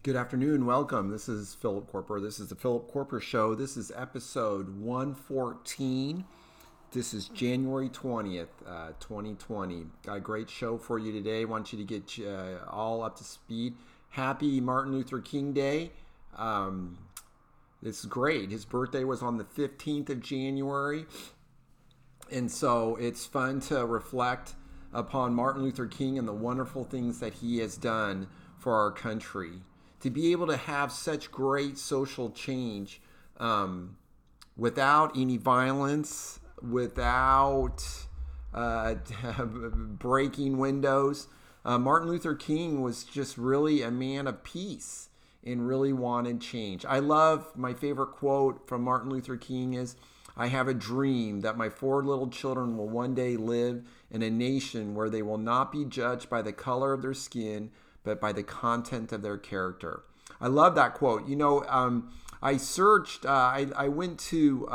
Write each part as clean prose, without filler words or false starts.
Good afternoon. Welcome. This is Philip Koerper. This is the Philip Koerper Show. This is episode 114. This is January 20th, 2020. Got a great show for you today. Want you to get all up to speed. Happy Martin Luther King Day. It's great. His birthday was on the 15th of January. And so it's fun to reflect upon Martin Luther King and the wonderful things that he has done for our country. To be able to have such great social change without any violence, without breaking windows. Martin Luther King was just really a man of peace and really wanted change. I love, my favorite quote from Martin Luther King is, "I have a dream that my 4 little children will one day live in a nation where they will not be judged by the color of their skin, but by the content of their character." I love that quote. You know, I searched, I went to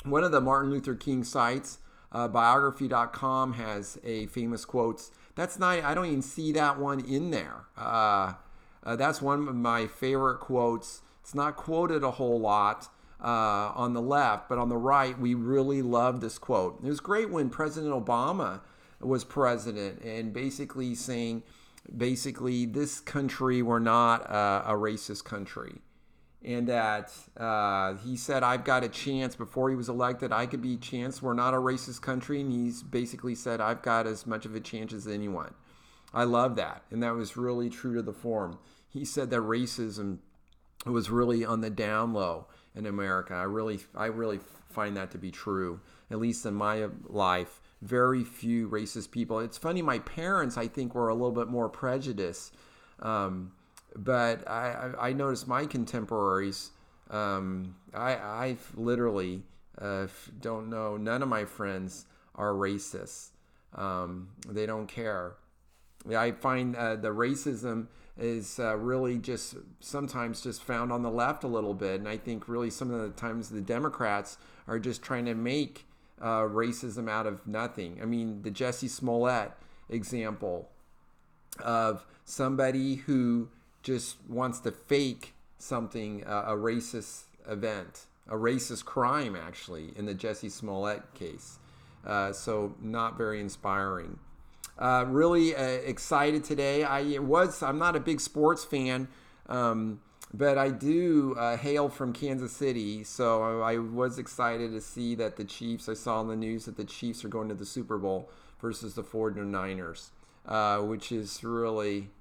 one of the Martin Luther King sites, biography.com has a famous quotes. That's not, I don't even see that one in there. That's one of my favorite quotes. It's not quoted a whole lot on the left, but on the right, we really love this quote. It was great when President Obama was president and basically saying, this country, we're not a racist country. And that he said, I've got a chance, before he was elected, I could be a chance. We're not a racist country. And he's basically said, I've got as much of a chance as anyone. I love that. And that was really true to the form. He said that racism was really on the down low in America. I really find that to be true, at least in my life. Very few racist people. It's funny, my parents, I think, were a little bit more prejudiced. But I noticed my contemporaries, I literally don't know, none of my friends are racist. They don't care. I find the racism is really just sometimes just found on the left a little bit. And I think really some of the times the Democrats are just trying to make racism out of nothing. I mean, the Jussie Smollett example of somebody who just wants to fake something, a racist event, a racist crime, actually, in the Jussie Smollett case. So not very inspiring. Really excited today. I'm not a big sports fan, but I do hail from Kansas City, so I was excited to see that the Chiefs, I saw in the news that the Chiefs are going to the Super Bowl versus the 49ers, which is really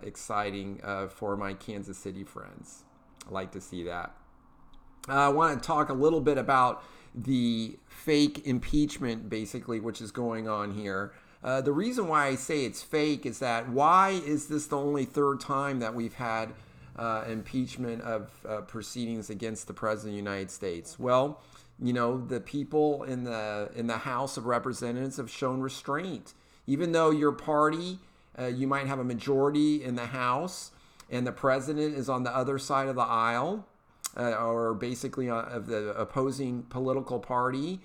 exciting for my Kansas City friends. I like to see that. I want to talk a little bit about the fake impeachment, basically, which is going on here. The reason why I say it's fake is that why is this the only third time that we've had impeachment of proceedings against the President of the United States? Well, you know, the people in the House of Representatives have shown restraint. Even though your party, you might have a majority in the House and the president is on the other side of the aisle, or basically of the opposing political party,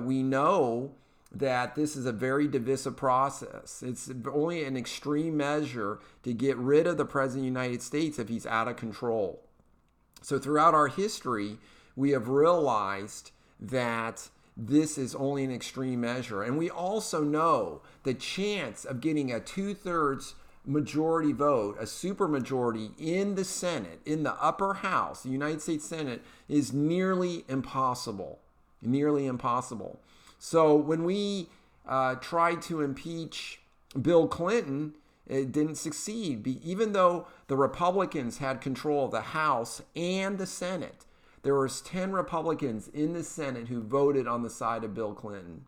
we know that this is a very divisive process. It's only an extreme measure to get rid of the President of the United States if he's out of control. So throughout our history, we have realized that this is only an extreme measure. And we also know the chance of getting a 2/3 majority vote, a supermajority in the Senate, in the upper house, the United States Senate, is nearly impossible. Nearly impossible. So when we tried to impeach Bill Clinton, it didn't succeed. Even though the Republicans had control of the House and the Senate, there was 10 Republicans in the Senate who voted on the side of Bill Clinton.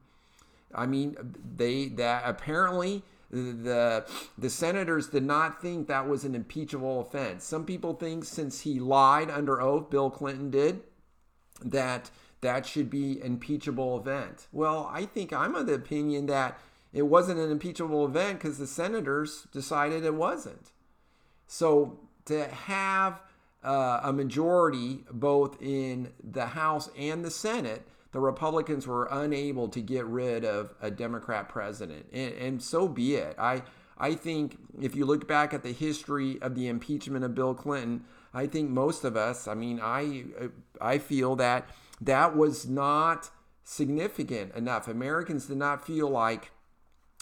I mean, apparently the senators did not think that was an impeachable offense. Some people think since he lied under oath, Bill Clinton did, that should be an impeachable event. Well, I think I'm of the opinion that it wasn't an impeachable event because the senators decided it wasn't. So to have a majority both in the House and the Senate, the Republicans were unable to get rid of a Democrat president. And so be it. I think if you look back at the history of the impeachment of Bill Clinton, I think most of us, I feel that that was not significant enough. Americans did not feel like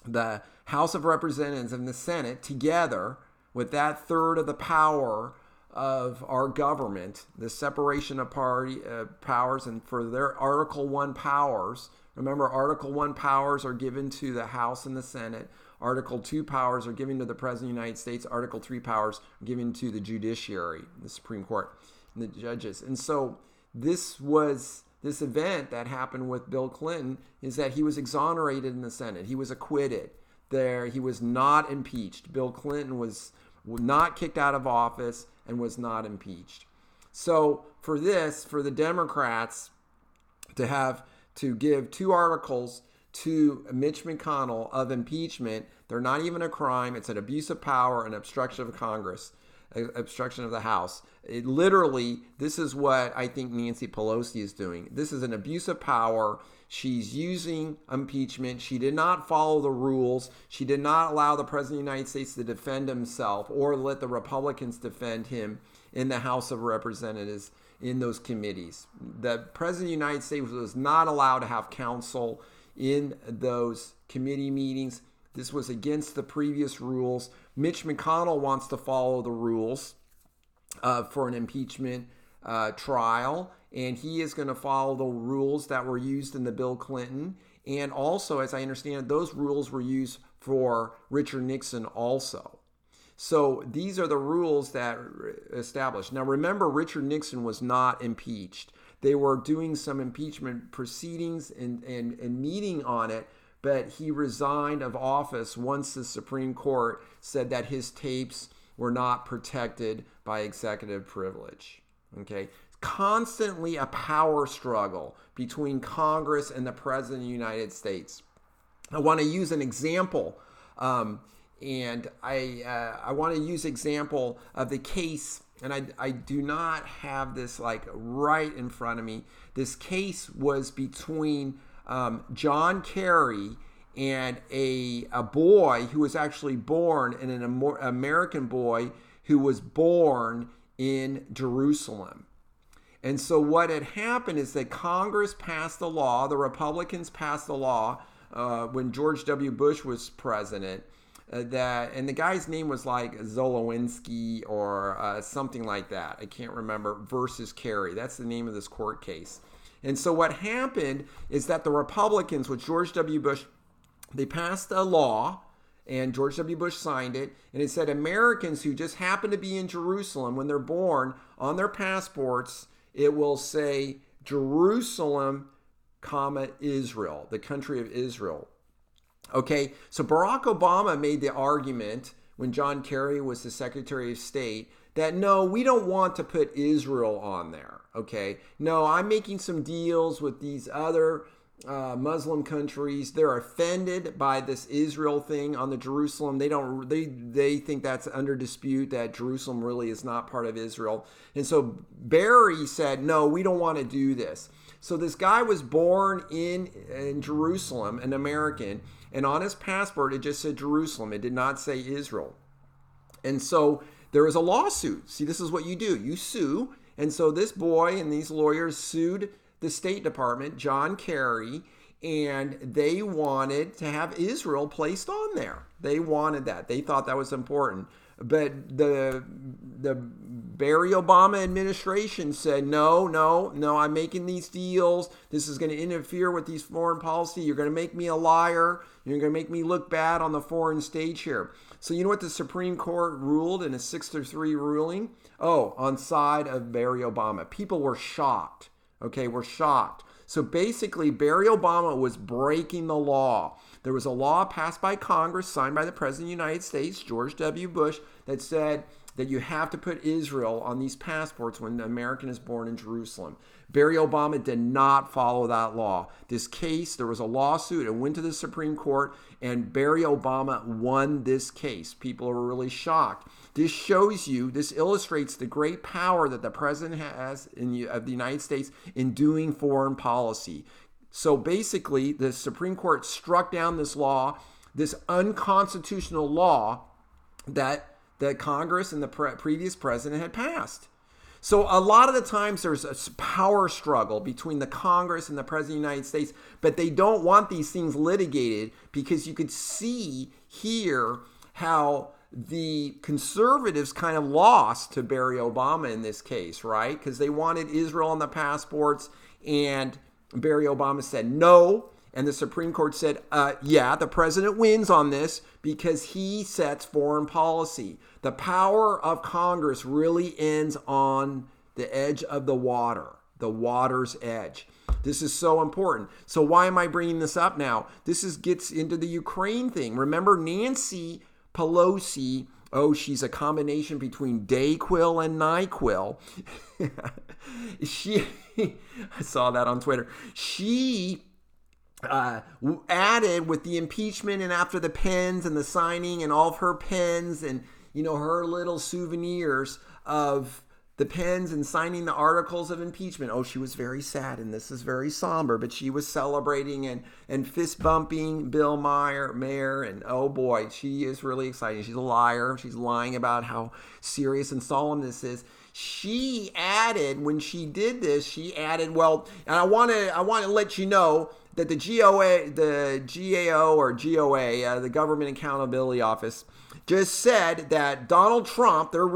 the House of Representatives and the Senate together with that third of the power of our government, the separation of powers, and for their Article 1 powers. Remember, Article 1 powers are given to the House and the Senate. Article 2 powers are given to the President of the United States. Article 3 powers are given to the judiciary, the Supreme Court, and the judges. And so this event that happened with Bill Clinton is that he was exonerated in the Senate. He was acquitted. He was not impeached. Bill Clinton was not kicked out of office and was not impeached. So for the Democrats to give 2 articles to Mitch McConnell of impeachment, they're not even a crime. It's an abuse of power and obstruction of Congress, obstruction of the House. This is what I think Nancy Pelosi is doing. This is an abuse of power. She's using impeachment. She did not follow the rules. She did not allow the President of the United States to defend himself or let the Republicans defend him in the House of Representatives in those committees. The President of the United States was not allowed to have counsel in those committee meetings. This was against the previous rules. Mitch McConnell wants to follow the rules for an impeachment trial, and he is going to follow the rules that were used in the Bill Clinton. And also, as I understand it, those rules were used for Richard Nixon also. So these are the rules that are established. Now, remember, Richard Nixon was not impeached. They were doing some impeachment proceedings and meeting on it, but he resigned of office once the Supreme Court said that his tapes were not protected by executive privilege. Okay? Constantly a power struggle between Congress and the President of the United States. I want to use an example, and I want to use example of the case, and I do not have this like right in front of me. This case was between John Kerry and a boy who was actually born, and an American boy who was born in Jerusalem. And so what had happened is that Congress passed a law, the Republicans passed a law when George W. Bush was president, and the guy's name was like Zolowinski or something like that. I can't remember, versus Kerry. That's the name of this court case. And so what happened is that the Republicans with George W. Bush, they passed a law, and George W. Bush signed it, and it said Americans who just happen to be in Jerusalem when they're born, on their passports, it will say Jerusalem, Israel, the country of Israel. Okay, so Barack Obama made the argument when John Kerry was the Secretary of State that no, we don't want to put Israel on there. Okay, no, I'm making some deals with these other Muslim countries. They're offended by this Israel thing on the Jerusalem. They think that's under dispute, that Jerusalem really is not part of Israel. And so Barry said, no, we don't want to do this. So this guy was born in Jerusalem, an American, and on his passport it just said Jerusalem. It did not say Israel. And so there was a lawsuit. See, this is what you do. You sue. And so this boy and these lawyers sued the State Department, John Kerry, and they wanted to have Israel placed on there. They wanted that. They thought that was important. But the Barry Obama administration said, no, I'm making these deals. This is going to interfere with these foreign policy. You're going to make me a liar. You're going to make me look bad on the foreign stage here. So you know what the Supreme Court ruled in a 6-3 ruling? Oh, on side of Barry Obama. People were shocked. Okay, we're shocked. So basically, Barry Obama was breaking the law. There was a law passed by Congress, signed by the President of the United States, George W. Bush, that said that you have to put Israel on these passports when an American is born in Jerusalem. Barry Obama did not follow that law. This case, there was a lawsuit. It went to the Supreme Court, and Barry Obama won this case. People were really shocked. This illustrates the great power that the president has of the United States in doing foreign policy. So basically, the Supreme Court struck down this law this unconstitutional law that the Congress and the previous president had passed. So a lot of the times there's a power struggle between the Congress and the President of the United States, but they don't want these things litigated because you could see here how the conservatives kind of lost to Barry Obama in this case, right? Because they wanted Israel on the passports, and Barry Obama said no. And the Supreme Court said, yeah, the president wins on this because he sets foreign policy. The power of Congress really ends on the edge of the water's edge. This is so important. So why am I bringing this up now? This gets into the Ukraine thing. Remember, Nancy Pelosi, she's a combination between Dayquil and NyQuil. I saw that on Twitter. She added with the impeachment and after the pens and the signing and all of her pens and, her little souvenirs of the pens and signing the articles of impeachment. She was very sad, and this is very somber, but she was celebrating and fist bumping Bill Mayer, and oh boy, she is really excited. She's a liar. She's lying about how serious and solemn this is. She added, when she did this, and I want to let you know that the GAO, the Government Accountability Office, just said that Donald Trump, their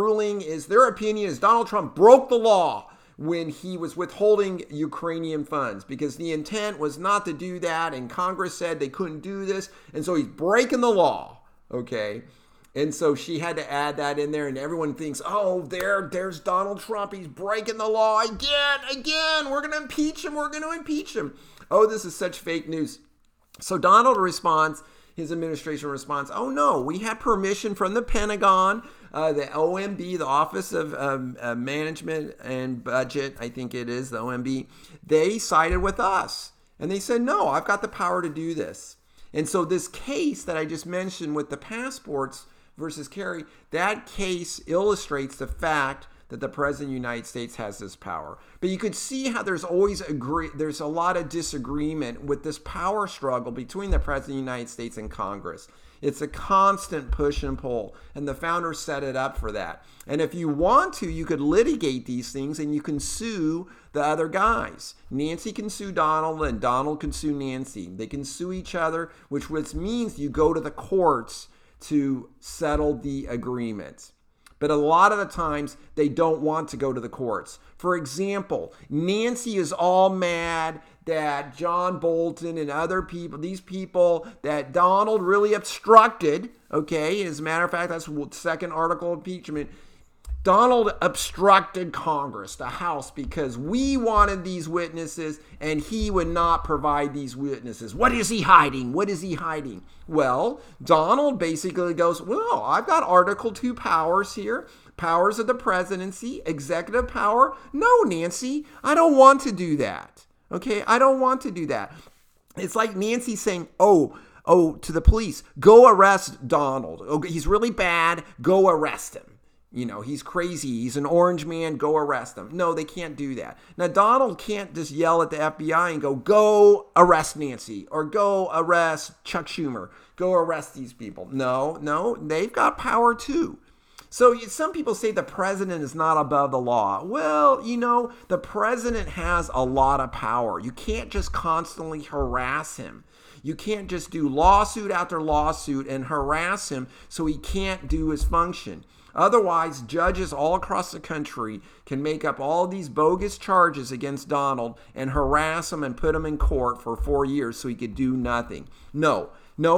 opinion is Donald Trump broke the law when he was withholding Ukrainian funds, because the intent was not to do that, and Congress said they couldn't do this, and so he's breaking the law, okay? And so she had to add that in there, and everyone thinks, there's Donald Trump, he's breaking the law again, we're going to impeach him. This is such fake news. So Donald responds, his administration responds, no, we had permission from the Pentagon, the OMB, the Office of Management and Budget, I think it is, the OMB. They sided with us. And they said, no, I've got the power to do this. And so this case that I just mentioned with the passports versus Kerry, that case illustrates the fact that the President of the United States has this power. But you could see how there's a lot of disagreement with this power struggle between the President of the United States and Congress. It's a constant push and pull, and the founders set it up for that. And if you want to, you could litigate these things, and you can sue the other guys. Nancy can sue Donald, and Donald can sue Nancy. They can sue each other, which means you go to the courts to settle the agreements. But a lot of the times, they don't want to go to the courts. For example, Nancy is all mad that John Bolton and other people, these people that Donald really obstructed, okay? As a matter of fact, that's the second article of impeachment. Donald obstructed Congress, the House, because we wanted these witnesses and he would not provide these witnesses. What is he hiding? Well, Donald basically goes, I've got Article 2 powers here, powers of the presidency, executive power. No, Nancy, I don't want to do that. Okay, I don't want to do that. It's like Nancy saying, to the police, go arrest Donald. Okay, he's really bad, go arrest him. He's crazy. He's an orange man. Go arrest him. No, they can't do that. Now, Donald can't just yell at the FBI and go arrest Nancy or go arrest Chuck Schumer. Go arrest these people. No, they've got power too. So some people say the president is not above the law. Well, the president has a lot of power. You can't just constantly harass him. You can't just do lawsuit after lawsuit and harass him so he can't do his function. Otherwise, judges all across the country can make up all these bogus charges against Donald and harass him and put him in court for 4 years so he could do nothing. No,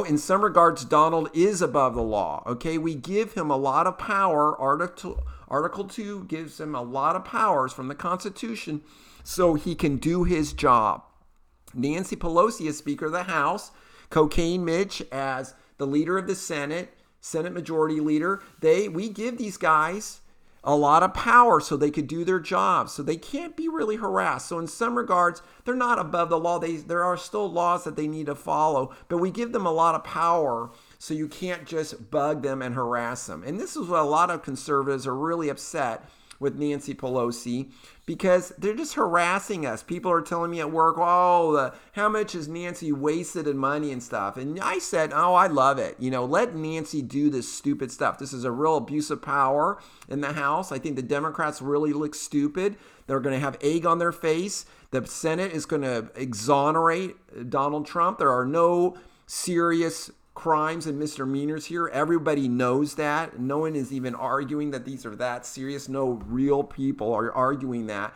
in some regards, Donald is above the law. Okay, we give him a lot of power. Article 2 gives him a lot of powers from the Constitution so he can do his job. Nancy Pelosi as Speaker of the House, Cocaine Mitch as the leader of the Senate Majority Leader, we give these guys a lot of power so they could do their jobs. So they can't be really harassed. So in some regards, they're not above the law. There are still laws that they need to follow, but we give them a lot of power so you can't just bug them and harass them. And this is what a lot of conservatives are really upset with Nancy Pelosi because they're just harassing us. People are telling me at work, oh, how much has Nancy wasted in money and stuff? And I said, oh, I love it. Let Nancy do this stupid stuff. This is a real abuse of power in the House. I think the Democrats really look stupid. They're going to have egg on their face. The Senate is going to exonerate Donald Trump. There are no serious crimes and misdemeanors here. Everybody knows that. No one is even arguing that these are that serious. No real people are arguing that.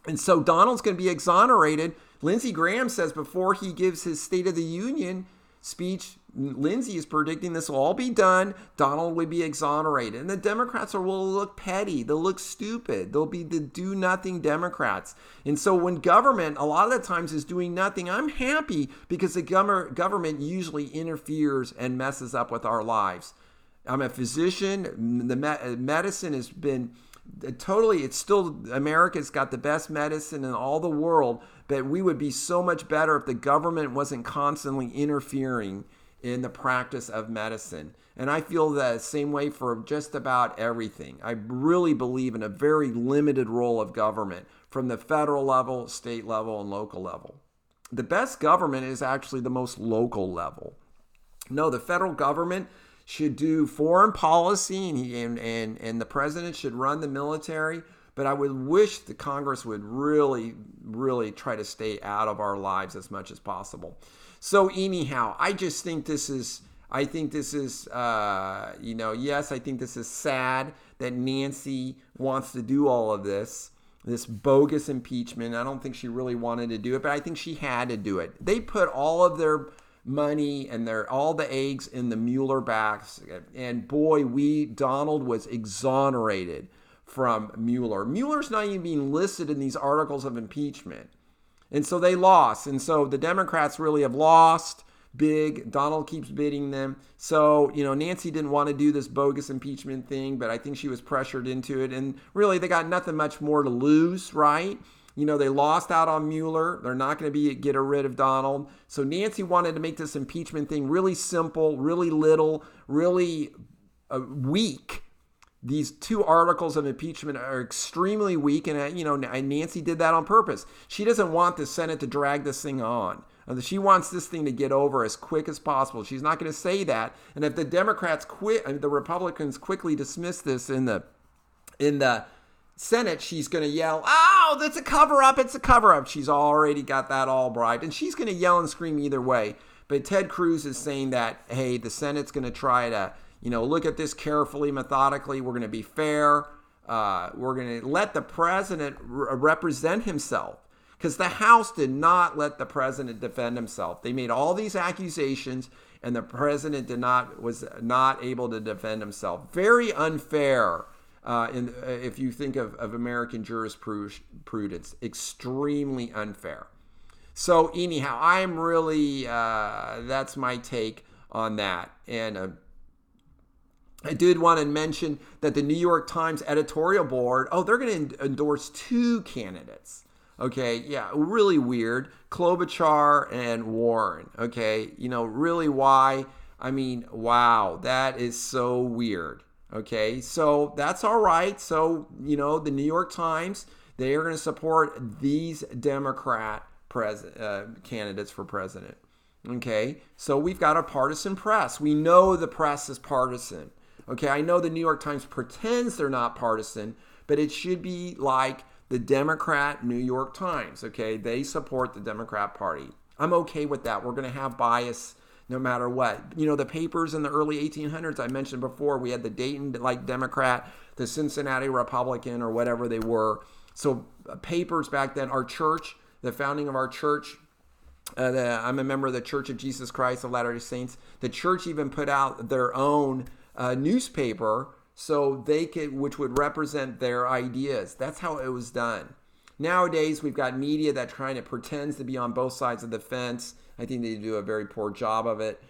And so Donald's going to be exonerated. Lindsey Graham says before he gives his State of the Union speech, Lindsey is predicting this will all be done. Donald will be exonerated. And the Democrats will look petty. They'll look stupid. They'll be the do-nothing Democrats. And so when government, a lot of the times, is doing nothing, I'm happy because the government usually interferes and messes up with our lives. I'm a physician. The medicine has been totally, it's still, America's got the best medicine in all the world, but we would be so much better if the government wasn't constantly interfering in the practice of medicine. And I feel the same way for just about everything. I really believe in a very limited role of government from the federal level, state level, and local level. The best government is actually the most local level. No, the federal government should do foreign policy and the president should run the military. But I would wish the Congress would really, really try to stay out of our lives as much as possible. So anyhow, I just think this is, yes, I think this is sad that Nancy wants to do all of this bogus impeachment. I don't think she really wanted to do it, but I think she had to do it. They put all of their money and all the eggs in the Mueller basket. And boy, Donald was exonerated from Mueller. Mueller's not even being listed in these articles of impeachment. And so they lost. And so the Democrats really have lost big. Donald keeps bidding them. So, Nancy didn't want to do this bogus impeachment thing, but I think she was pressured into it. And really, they got nothing much more to lose, right? They lost out on Mueller. They're not going to get rid of Donald. So Nancy wanted to make this impeachment thing really simple, really little, really weak. These two articles of impeachment are extremely weak, and Nancy did that on purpose. She doesn't want the Senate to drag this thing on. She wants this thing to get over as quick as possible. She's not going to say that. And if the Democrats the Republicans quickly dismiss this in the Senate, she's going to yell, "Oh, that's a cover-up! It's a cover-up!" She's already got that all bribed, and she's going to yell and scream either way. But Ted Cruz is saying that, hey, the Senate's going to try to look at this carefully, methodically. We're going to be fair. We're going to let the president represent himself because the House did not let the president defend himself. They made all these accusations, and the president was not able to defend himself. Very unfair. If you think of American jurisprudence, extremely unfair. So anyhow, I'm really, that's my take on that. And I did want to mention that the New York Times editorial board, they're going to endorse two candidates. Okay, yeah, really weird. Klobuchar and Warren. Okay, really why? I mean, wow, that is so weird. Okay, so that's all right. So, the New York Times, they are going to support these Democrat candidates for president. Okay, so we've got a partisan press. We know the press is partisan. Okay, I know the New York Times pretends they're not partisan, but it should be like the Democrat New York Times. Okay, they support the Democrat Party. I'm okay with that. We're going to have bias no matter what. The papers in the early 1800s, I mentioned before, we had the Dayton Democrat, the Cincinnati Republican, or whatever they were. So papers back then, our church, the founding of our church, I'm a member of the Church of Jesus Christ of Latter-day Saints. The church even put out their own newspaper so they could, which would represent their ideas. That's how it was done. Nowadays, we've got media that pretends to be on both sides of the fence. I think they do a very poor job of it.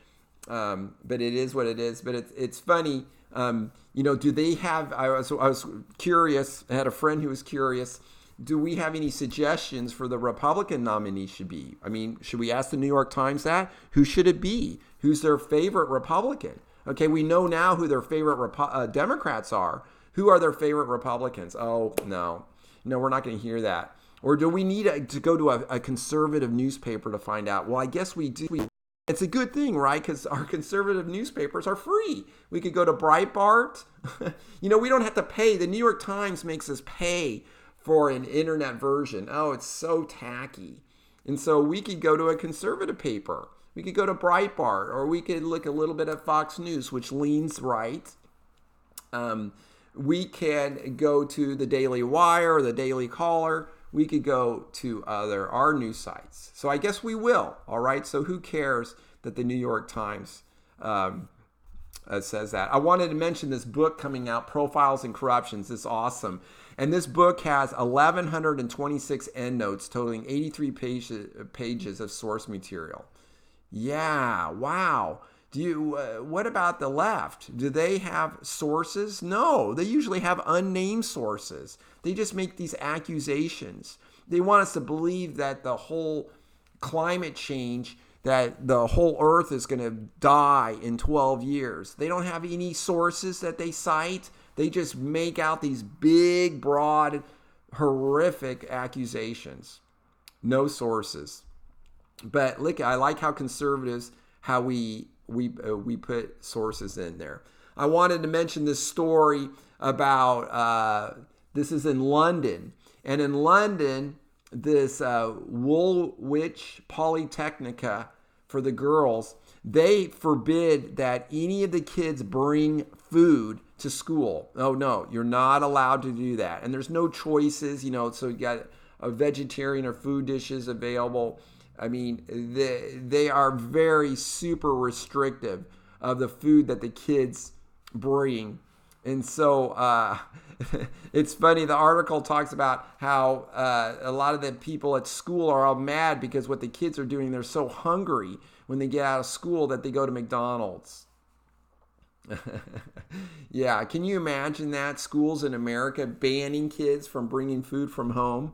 But it is what it is. But it's funny. Do they have, I was curious. I had a friend who was curious. Do we have any suggestions for the Republican nominee should be? I mean, should we ask the New York Times that? Who should it be? Who's their favorite Republican? Okay, we know now who their favorite Democrats are. Who are their favorite Republicans? Oh, no. No, we're not going to hear that. Or do we need to go to a conservative newspaper to find out? Well, I guess we do. It's a good thing, right? Because our conservative newspapers are free. We could go to Breitbart. We don't have to pay. The New York Times makes us pay for an internet version. Oh, it's so tacky. And so we could go to a conservative paper. We could go to Breitbart, or we could look a little bit at Fox News, which leans right. We can go to the Daily Wire or the Daily Caller. We could go to our news sites. So I guess we will. All right. So who cares that the New York Times says that? I wanted to mention this book coming out, Profiles in Corruptions. It's awesome. And this book has 1,126 endnotes totaling 83 pages of source material. Yeah. Wow. What about the left? Do they have sources? No, they usually have unnamed sources. They just make these accusations. They want us to believe that the whole climate change, that the whole earth is going to die in 12 years. They don't have any sources that they cite. They just make out these big, broad, horrific accusations. No sources. But look, I like how conservatives, how we put sources in there. I wanted to mention this story about, this is in London. And in London, this Woolwich Polytechnica for the girls, they forbid that any of the kids bring food to school. Oh, no, you're not allowed to do that. And there's no choices, so you got a vegetarian or food dishes available. I mean, they are very super restrictive of the food that the kids bring. And so it's funny, the article talks about how a lot of the people at school are all mad because what the kids are doing, they're so hungry when they get out of school that they go to McDonald's. Yeah, can you imagine that? Schools in America banning kids from bringing food from home?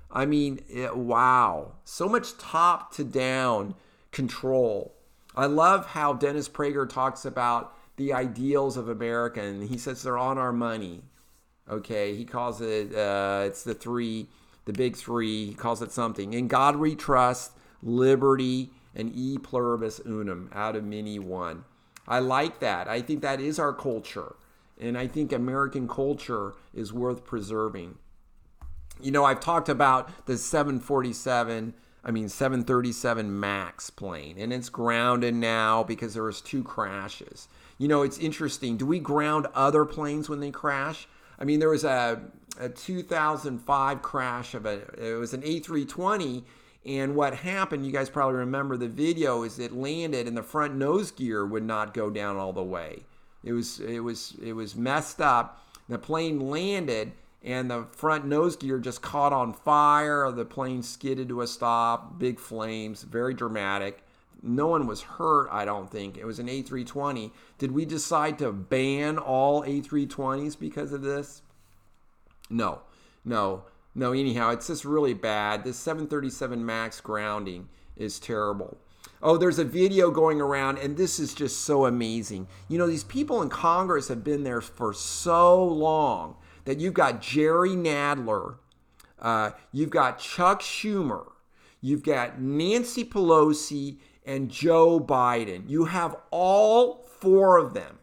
I mean, wow. So much top to down control. I love how Dennis Prager talks about the ideals of America, and he says they're on our money. Okay, he calls it, it's the big three. He calls it something. In God we trust, liberty, and e pluribus unum, out of many one. I like that. I think that is our culture. And I think American culture is worth preserving. I've talked about the 737 MAX plane, and it's grounded now because there was 2 crashes. It's interesting. Do we ground other planes when they crash? I mean, there was a 2005 crash it was an A320, and what happened, you guys probably remember the video, is it landed and the front nose gear would not go down all the way. It was messed up. The plane landed, and the front nose gear just caught on fire. The plane skidded to a stop, big flames, very dramatic. No one was hurt, I don't think. It was an A320. Did we decide to ban all A320s because of this? No. Anyhow, it's just really bad. This 737 MAX grounding is terrible. Oh, there's a video going around, and this is just so amazing. These people in Congress have been there for so long that you've got Jerry Nadler, you've got Chuck Schumer, you've got Nancy Pelosi, and Joe Biden. You have all 4 of them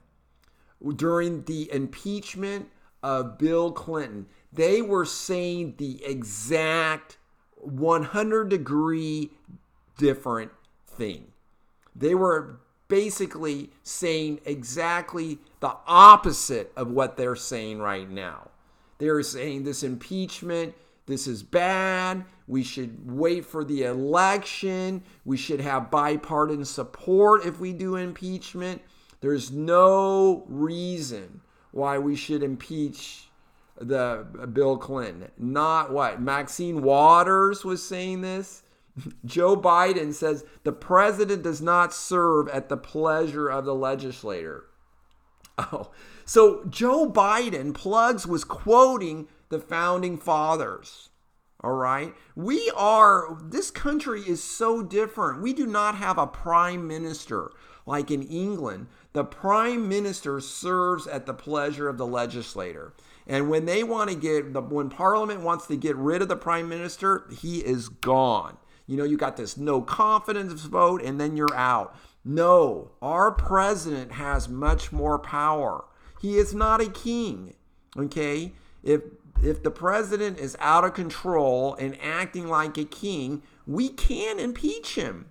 during the impeachment of Bill Clinton. They were saying the exact 100-degree different thing. They were basically saying exactly the opposite of what they're saying right now. They're saying this impeachment, this is bad. We should wait for the election. We should have bipartisan support if we do impeachment. There's no reason why we should impeach the Bill Clinton. Not what? Maxine Waters was saying this. Joe Biden says the president does not serve at the pleasure of the legislator. Oh, so Joe Biden was quoting the founding fathers. All right. This country is so different. We do not have a prime minister like in England The prime minister serves at the pleasure of the legislator. And when when Parliament wants to get rid of the prime minister, he is gone. You got this no confidence vote and then you're out. No, our president has much more power. He is not a king. Okay? If the president is out of control and acting like a king, we can impeach him.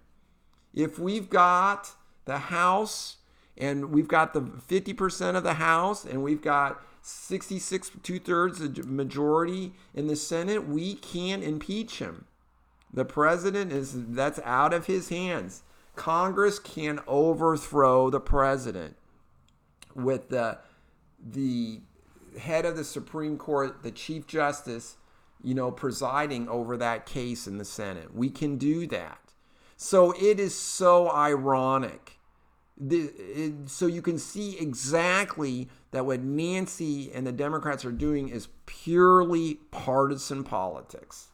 If we've got the House and we've got the 50% of the House and we've got 66, 2/3 majority in the Senate, we can impeach him. The president that's out of his hands. Congress can overthrow the president with the head of the Supreme Court, the Chief Justice, presiding over that case in the Senate. We can do that. So it is so ironic. So you can see exactly that what Nancy and the Democrats are doing is purely partisan politics.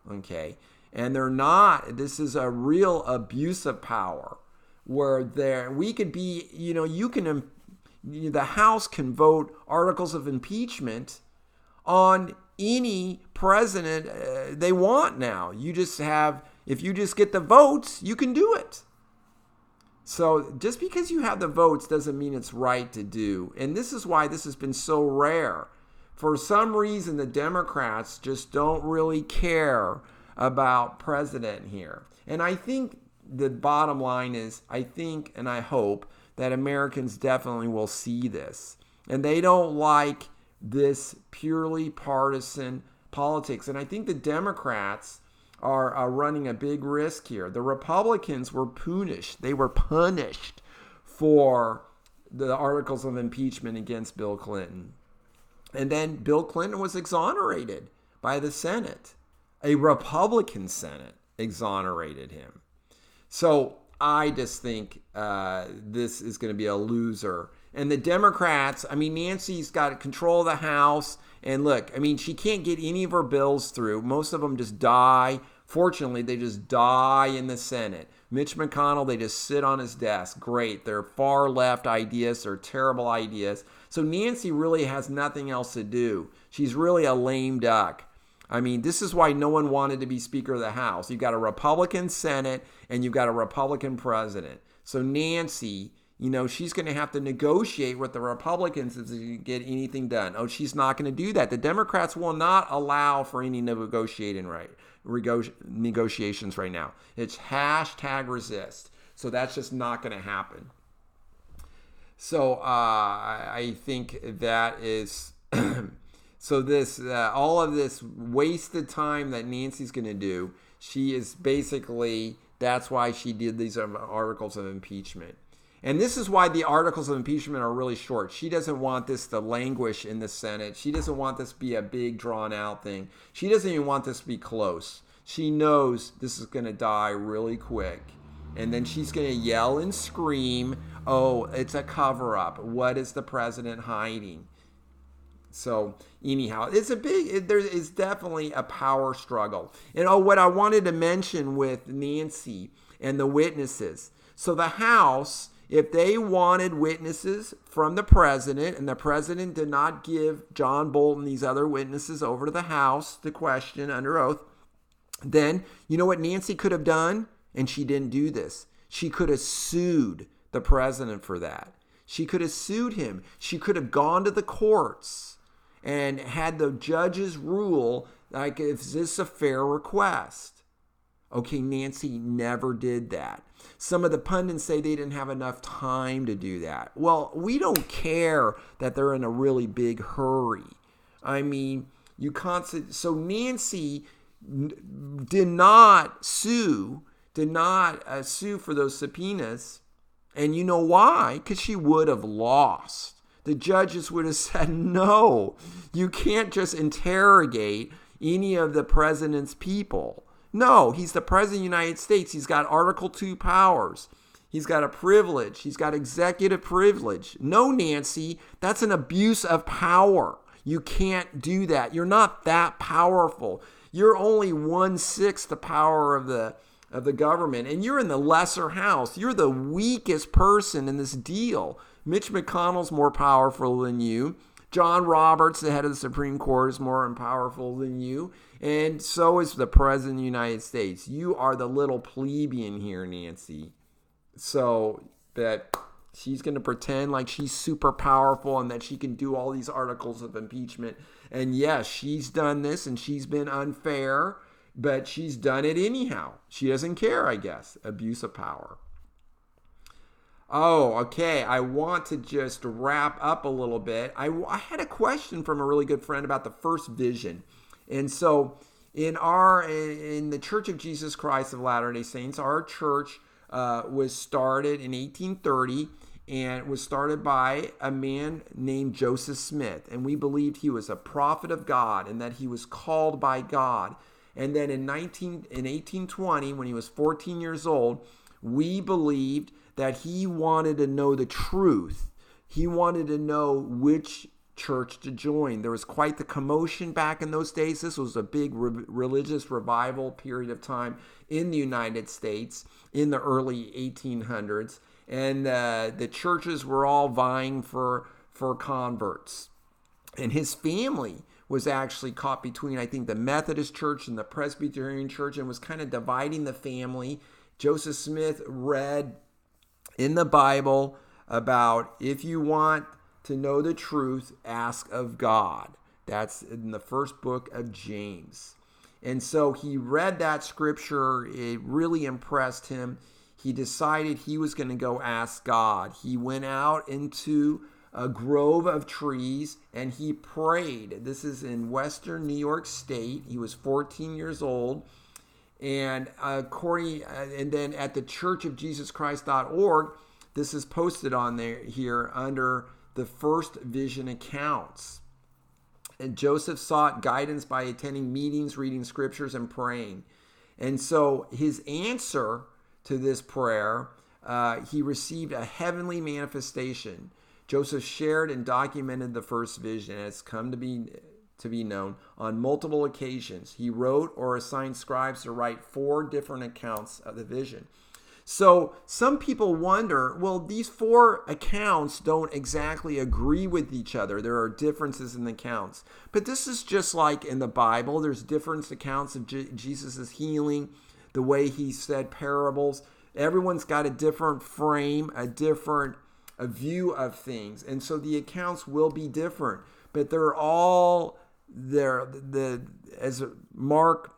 Okay? And they're not. This is a real abuse of power where we could be, the House can vote articles of impeachment on any president they want now. If you just get the votes, you can do it. So just because you have the votes doesn't mean it's right to do. And this is why this has been so rare. For some reason, the Democrats just don't really care about president here. And I think the bottom line is, I think and I hope that Americans definitely will see this. And they don't like this purely partisan politics. And I think the Democrats are running a big risk here. The Republicans were punished. They were punished for the articles of impeachment against Bill Clinton. And then Bill Clinton was exonerated by the Senate. A Republican Senate exonerated him. So I just think this is going to be a loser. And the Democrats, Nancy's got control of the House. And look, she can't get any of her bills through. Most of them just die. Fortunately, they just die in the Senate. Mitch McConnell, they just sit on his desk. Great. They're far left ideas. They're terrible ideas. So Nancy really has nothing else to do. She's really a lame duck. This is why no one wanted to be Speaker of the House. You've got a Republican Senate and you've got a Republican president. So Nancy, she's going to have to negotiate with the Republicans to get anything done. Oh, she's not going to do that. The Democrats will not allow for any negotiations right now. It's #resist. So that's just not going to happen. So I think that is... So this, all of this wasted time that Nancy's going to do, she is basically, that's why she did these articles of impeachment. And this is why the articles of impeachment are really short. She doesn't want this to languish in the Senate. She doesn't want this to be a big drawn out thing. She doesn't even want this to be close. She knows this is going to die really quick. And then she's going to yell and scream, oh, it's a cover up. What is the president hiding? So anyhow, there is definitely a power struggle. And what I wanted to mention with Nancy and the witnesses. So the House, if they wanted witnesses from the president, and the president did not give John Bolton these other witnesses over to the House to question under oath, then you know what Nancy could have done? And she didn't do this. She could have sued the president for that. She could have sued him. She could have gone to the courts and had the judges rule, like, is this a fair request? Okay, Nancy never did that. Some of the pundits say they didn't have enough time to do that. Well, we don't care that they're in a really big hurry. So Nancy did not sue for those subpoenas. And you know why? Because she would have lost. The judges would have said, no, you can't just interrogate any of the president's people. No, he's the president of the United States. He's got Article 2 powers. He's got a privilege. He's got executive privilege. No, Nancy, that's an abuse of power. You can't do that. You're not that powerful. You're only 1/6 the power of the government, and you're in the lesser house. You're the weakest person in this deal. Mitch McConnell's more powerful than you. John Roberts, the head of the Supreme Court, is more powerful than you. And so is the President of the United States. You are the little plebeian here, Nancy. So that she's going to pretend like she's super powerful and that she can do all these articles of impeachment. And yes, she's done this and she's been unfair, but she's done it anyhow. She doesn't care, I guess. Abuse of power. Oh, okay. I want to just wrap up a little bit. I had a question from a really good friend about the first vision. And so in the Church of Jesus Christ of Latter-day Saints, our church was started in 1830, and it was started by a man named Joseph Smith. And we believed he was a prophet of God and that he was called by God. And then in 1820, when he was 14 years old, we believed that he wanted to know the truth. He wanted to know which church to join. There was quite the commotion back in those days. This was a big religious revival period of time in the United States in the early 1800s. And the churches were all vying for converts. And his family was actually caught between, I think, the Methodist Church and the Presbyterian Church, and was kind of dividing the family. Joseph Smith read in the Bible about, if you want to know the truth, ask of God. That's in the first book of James. And so he read that scripture. It really impressed him. He decided he was going to go ask God. He went out into a grove of trees and he prayed. This is in western New York State. He was 14 years old. And then at the churchofjesuschrist.org, this is posted on there here under the first vision accounts. And Joseph sought guidance by attending meetings, reading scriptures, and praying. And so his answer to this prayer, he received a heavenly manifestation. Joseph shared and documented the first vision, and it's come to be known on multiple occasions. He wrote or assigned scribes to write 4 different accounts of the vision. So some people wonder, well, these 4 accounts don't exactly agree with each other. There are differences in the accounts. But this is just like in the Bible. There's different accounts of Jesus' healing, the way he said parables. Everyone's got a different frame, a different view of things. And so the accounts will be different. But they're all there. As Mark,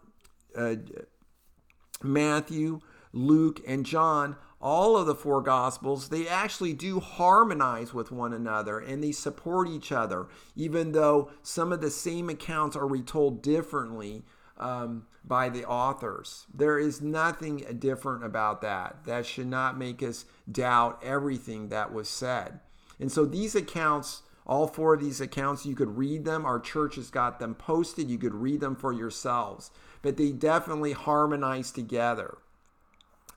Matthew, Luke, and John, all of the 4 Gospels, they actually do harmonize with one another and they support each other, even though some of the same accounts are retold differently by the authors. There is nothing different about that. That should not make us doubt everything that was said. And so these accounts, all 4 of these accounts, you could read them. Our church has got them posted. You could read them for yourselves. But they definitely harmonize together.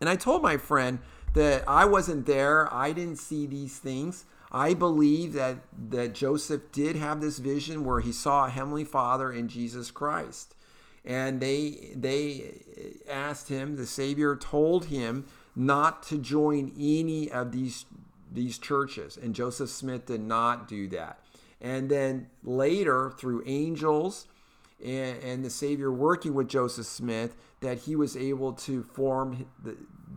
And I told my friend that I wasn't there. I didn't see these things. I believe that Joseph did have this vision where he saw a heavenly Father in Jesus Christ. And they asked him, the Savior told him not to join any of these churches. And Joseph Smith did not do that. And then later, through angels and the Savior working with Joseph Smith, that he was able to form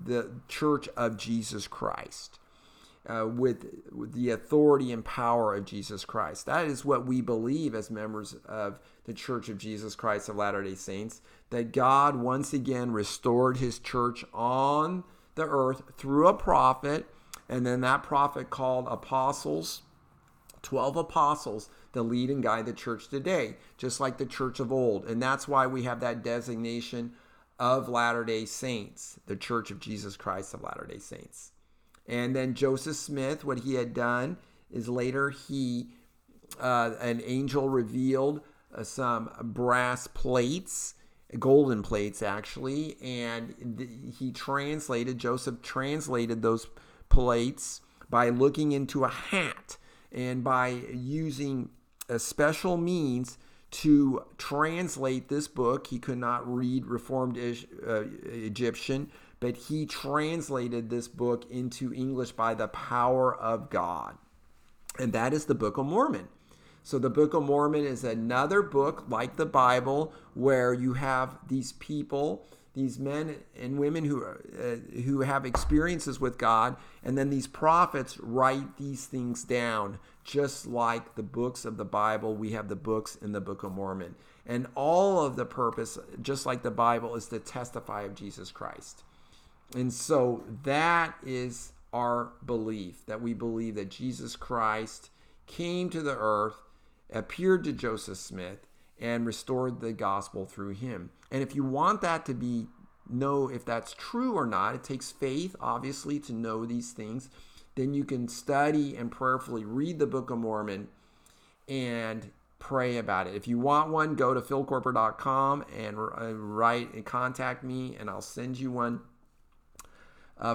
the Church of Jesus Christ with the authority and power of Jesus Christ. That is what we believe as members of the Church of Jesus Christ of Latter-day Saints, that God once again restored his church on the earth through a prophet, and then that prophet called apostles, 12 apostles, to lead and guide the church today, just like the church of old. And that's why we have that designation of Latter-day Saints, the Church of Jesus Christ of Latter-day Saints. And then Joseph Smith, what he had done is later an angel revealed some brass plates, golden plates actually, and Joseph translated those plates by looking into a hat and by using a special means to translate this book. He could not read Reformed Egyptian, but he translated this book into English by the power of God. And that is the Book of Mormon. So the Book of Mormon is another book like the Bible where you have these people, these men and women who have experiences with God, and then these prophets write these things down. Just like the books of the Bible, we have the books in the Book of Mormon. And all of the purpose, just like the Bible, is to testify of Jesus Christ. And so that is our belief, that we believe that Jesus Christ came to the earth, appeared to Joseph Smith, and restored the gospel through him. And if you want that to know if that's true or not, it takes faith, obviously, to know these things. Then you can study and prayerfully read the Book of Mormon and pray about it. If you want one, go to philkoerper.com and write and contact me, and I'll send you one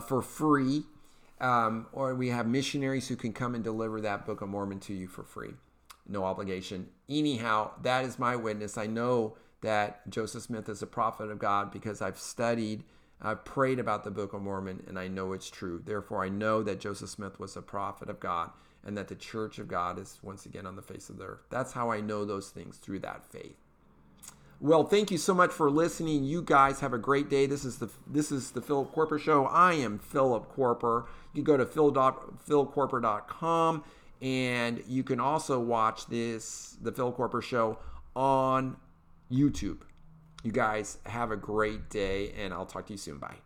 for free. Or we have missionaries who can come and deliver that Book of Mormon to you for free. No obligation. Anyhow, that is my witness. I know that Joseph Smith is a prophet of God because I've studied, I've prayed about the Book of Mormon, and I know it's true. Therefore, I know that Joseph Smith was a prophet of God and that the church of God is once again on the face of the earth. That's how I know those things, through that faith. Well, thank you so much for listening. You guys have a great day. This is the Philip Koerper Show. I am Philip Koerper. You can go to philkoerper.com, and you can also watch the Philip Koerper Show on YouTube. You guys have a great day, and I'll talk to you soon. Bye.